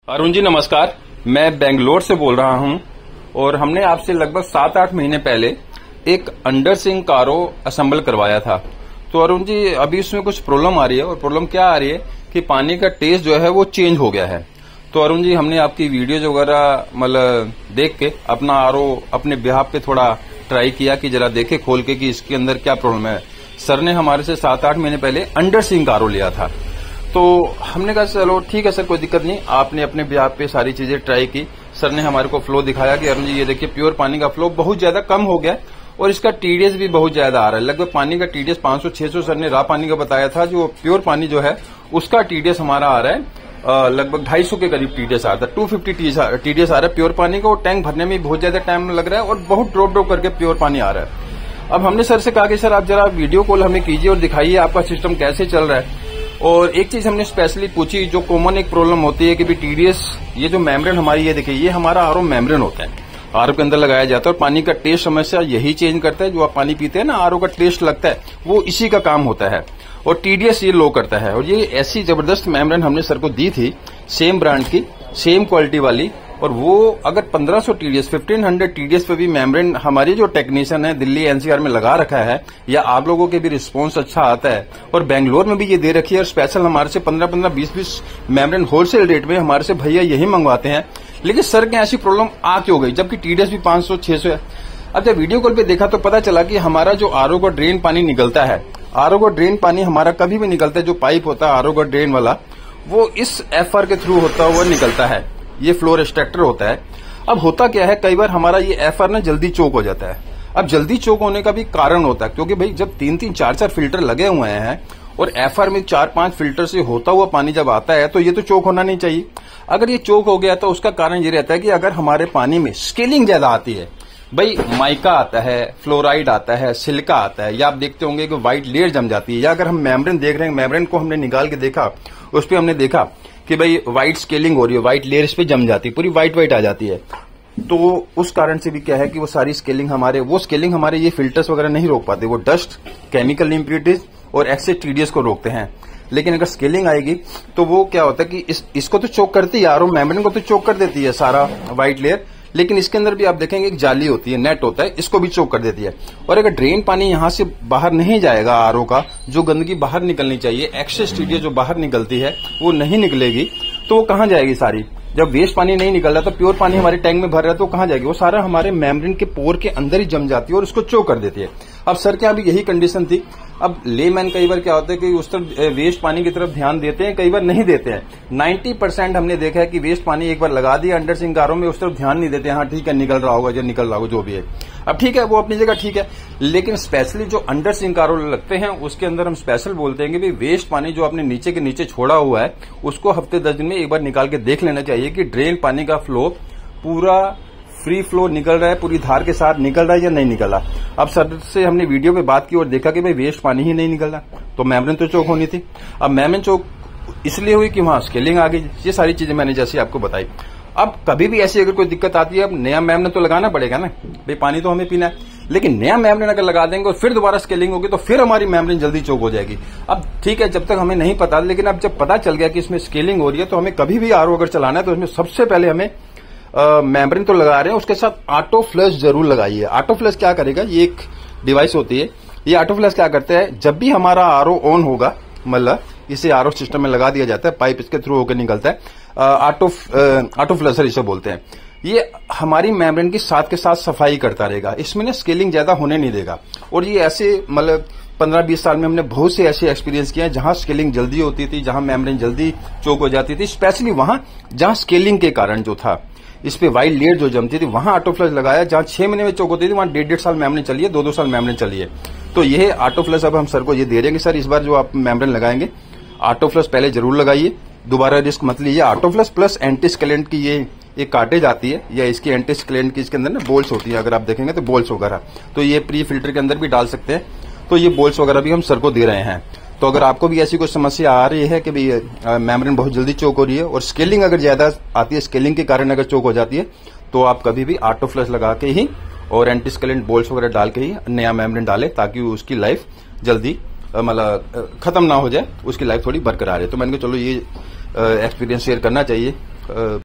अरुण जी नमस्कार। मैं बेंगलोर से बोल रहा हूं और हमने आपसे लगभग 7-8 महीने पहले एक अंडर सिंक आरओ असेंबल करवाया था। तो अरुण जी अभी इसमें कुछ प्रॉब्लम आ रही है और प्रॉब्लम क्या आ रही है कि पानी का टेस्ट जो है वो चेंज हो गया है। तो अरुण जी हमने आपकी वीडियोज वगैरह मतलब देख के अपना आरओ अपने बिहाफ पे थोड़ा ट्राई किया कि जरा देखे खोल के कि इसके अंदर क्या प्रॉब्लम है। सर ने हमारे से 7-8 महीने पहले अंडर सिंक आरओ लिया था। तो हमने कहा चलो ठीक है सर कोई दिक्कत नहीं। आपने अपने बिहाफ पे सारी चीजें ट्राई की। सर ने हमारे को फ्लो दिखाया कि अरुण जी ये देखिए प्योर पानी का फ्लो बहुत ज्यादा कम हो गया और इसका टीडीएस भी बहुत ज्यादा आ रहा है। लगभग पानी का टीडीएस 500-600 सर ने रा पानी का बताया था। जो प्योर पानी जो है उसका टीडीएस हमारा आ रहा है लगभग 250 के करीब टीडीएस आता है। 250 टीडीएस आ रहा है प्योर पानी का और टैंक भरने में बहुत ज्यादा टाइम लग रहा है और बहुत ड्रॉप करके प्योर पानी आ रहा है। अब हमने सर से कहा कि सर आप जरा वीडियो कॉल हमें कीजिए और दिखाइए आपका सिस्टम कैसे चल रहा है। और एक चीज हमने स्पेशली पूछी जो कॉमन एक प्रॉब्लम होती है कि भी टीडीएस ये जो मेम्ब्रेन हमारी ये देखिए ये हमारा आरओ मेम्ब्रेन होता है, आरओ के अंदर लगाया जाता है और पानी का टेस्ट समस्या यही चेंज करता है। जो आप पानी पीते हैं ना आरओ का टेस्ट लगता है वो इसी का काम होता है और टीडीएस ये लो करता है। और ये ऐसी जबरदस्त मेम्ब्रेन हमने सर को दी थी सेम ब्रांड की सेम क्वालिटी वाली और वो अगर 1500 टीडीएस 1500 टीडीएस पे भी मेम्ब्रेन हमारी जो टेक्नीशियन है दिल्ली एनसीआर में लगा रखा है या आप लोगों के भी रिस्पांस अच्छा आता है और बेंगलोर में भी ये दे रखी है और स्पेशल हमारे से 15-15 20-20 मेम्ब्रेन होलसेल रेट में हमारे से भैया यही मंगवाते हैं। लेकिन सर के ऐसी प्रॉब्लम आ क्यों गई जबकि टीडीएस भी 500-600 है। अब जब वीडियो कॉल पे देखा तो पता चला कि हमारा जो आरओ का ड्रेन पानी निकलता है, आरओ का ड्रेन पानी हमारा कभी भी निकलता है जो पाइप होता है आरओ का ड्रेन वाला वो इस एफआर के थ्रू होता हुआ निकलता है। ये फ्लो रिस्ट्रक्टर होता है। अब होता क्या है कई बार हमारा ये एफआर ना जल्दी चोक हो जाता है। अब जल्दी चोक होने का भी कारण होता है क्योंकि भाई जब 3-3 4-4 फिल्टर लगे हुए हैं और एफआर में 4-5 फिल्टर से होता हुआ पानी जब आता है तो ये तो चोक होना नहीं चाहिए। अगर ये चोक हो गया तो उसका कारण ये रहता है कि अगर हमारे पानी में स्केलिंग ज्यादा आती है, भाई माइका आता है, फ्लोराइड आता है, सिलिका आता है या आप देखते होंगे कि व्हाइट लेयर जम जाती है या अगर हम मेम्ब्रेन देख रहे हैं मेम्ब्रेन को हमने निकाल के देखा उस पर हमने देखा कि भाई व्हाइट स्केलिंग हो रही है, व्हाइट लेयर इस पे जम जाती है, पूरी व्हाइट आ जाती है। तो उस कारण से भी क्या है कि वो सारी स्केलिंग हमारे ये फिल्टर्स वगैरह नहीं रोक पाते। वो डस्ट, केमिकल इम्प्योरिटीज और एक्सेस टीडीएस को रोकते हैं। लेकिन अगर स्केलिंग आएगी तो वो क्या होता है कि इसको तो चोक करती है आरओ मेम्ब्रेन को तो चोक कर देती है सारा व्हाइट लेयर, लेकिन इसके अंदर भी आप देखेंगे एक जाली होती है, नेट होता है, इसको भी चोक कर देती है। और अगर ड्रेन पानी यहां से बाहर नहीं जाएगा आरओ का, जो गंदगी बाहर निकलनी चाहिए, एक्सेस टीडीएस जो बाहर निकलती है वो नहीं निकलेगी तो वो कहां जाएगी सारी। जब वेस्ट पानी नहीं निकल रहा तो प्योर पानी हमारे टैंक में भर रहा है तो कहां जाएगी, वो सारा हमारे मेम्ब्रेन के पोर के अंदर ही जम जाती है और उसको चोक कर देती है। अब सर के यहाँ भी यही कंडीशन थी। अब लेमैन कई बार क्या होता है कि उस तरफ वेस्ट पानी की तरफ ध्यान देते हैं, कई बार नहीं देते हैं। 90% हमने देखा है कि वेस्ट पानी एक बार लगा दिया अंडर सिंक आरओ में उस तरफ ध्यान नहीं देते। हाँ ठीक है निकल रहा होगा जो भी है। अब ठीक है वो अपनी जगह ठीक है, लेकिन स्पेशली जो अंडर सिंक आरओ लगते हैं उसके अंदर हम स्पेशल बोलते हैं कि भाई वेस्ट पानी जो आपने नीचे के नीचे छोड़ा हुआ है उसको हफ्ते 10 दिन में एक बार निकाल के देख लेना चाहिए कि ड्रेन पानी का फ्लो पूरा फ्री फ्लो निकल रहा है, पूरी धार के साथ निकल रहा है या नहीं निकल रहा। अब सर से हमने वीडियो पे बात की और देखा कि भाई वेस्ट पानी ही नहीं निकल रहा तो मेम्ब्रेन तो चोक होनी थी। अब मेम्ब्रेन चोक इसलिए हुई कि वहां स्केलिंग आ गई। ये सारी चीजें मैंने जैसे आपको बताई। अब कभी भी ऐसी अगर कोई दिक्कत आती है अब नया मेम्ब्रेन तो लगाना पड़ेगा ना, भाई पानी तो हमें पीना है। लेकिन नया मेम्ब्रेन अगर लगा देंगे और फिर दोबारा स्केलिंग होगी तो फिर हमारी मेम्ब्रेन जल्दी चोक हो जाएगी। अब ठीक है जब तक हमें नहीं पता, लेकिन अब जब पता चल गया कि इसमें स्केलिंग हो रही है तो हमें कभी भी आरओ अगर चलाना है तो इसमें सबसे पहले हमें मेम्ब्रेन तो लगा रहे हैं उसके साथ ऑटो फ्लश जरूर लगाइए। ऑटो फ्लश क्या करेगा, ये एक डिवाइस होती है, ये ऑटो फ्लश क्या करता है जब भी हमारा आरओ ऑन होगा मतलब इसे आरओ सिस्टम में लगा दिया जाता है, पाइप इसके थ्रू होकर निकलता है, ऑटो फ्लशर इसे बोलते हैं। ये हमारी मेम्ब्रेन की साथ के साथ सफाई करता रहेगा, इसमें ना स्केलिंग ज्यादा होने नहीं देगा। और ये ऐसे मतलब 15-20 साल में हमने बहुत से ऐसे एक्सपीरियंस किए हैं जहां स्केलिंग जल्दी होती थी, जहां मेम्ब्रेन जल्दी चोक हो जाती थी, स्पेशली वहां जहां स्केलिंग के कारण जो था इस पे व्हाइट लेयर जो जमती थी वहां ऑटो फ्लश लगाया। जहां 6 महीने में चोक होती थी वहां 1.5 साल मेम्ब्रेन चलिए, 2-2 साल मेम्ब्रेन चलिए। तो ये ऑटो फ्लश अब हम सर को ये दे रहे हैं कि सर इस बार जो आप मेम्ब्रेन लगाएंगे ऑटो फ्लश पहले जरूर लगाइए, दोबारा रिस्क मत लीजिए। Auto flush plus anti scalant की ये एक कार्टेज आती है या इसकी एंटी स्केलेंट की इसके अंदर ना बोल्स होती है, अगर आप देखेंगे तो बोल्स वगैरह, तो ये प्री फिल्टर के अंदर भी डाल सकते हैं। तो ये बोल्स वगैरह भी हम सर को दे रहे हैं। तो अगर आपको भी ऐसी कोई समस्या आ रही है कि भाई मेम्ब्रेन बहुत जल्दी चोक हो रही है और स्केलिंग अगर ज्यादा आती है, स्केलिंग के कारण अगर चोक हो जाती है तो आप कभी भी ऑटो फ्लश लगा के ही और एंटी स्केलेंट बोल्स वगैरह डाल के ही नया मेम्ब्रेन डालें ताकि उसकी लाइफ जल्दी मतलब खत्म ना हो जाए, उसकी लाइफ थोड़ी बरकरार है। तो मैंने कहा चलो ये एक्सपीरियंस शेयर करना चाहिए।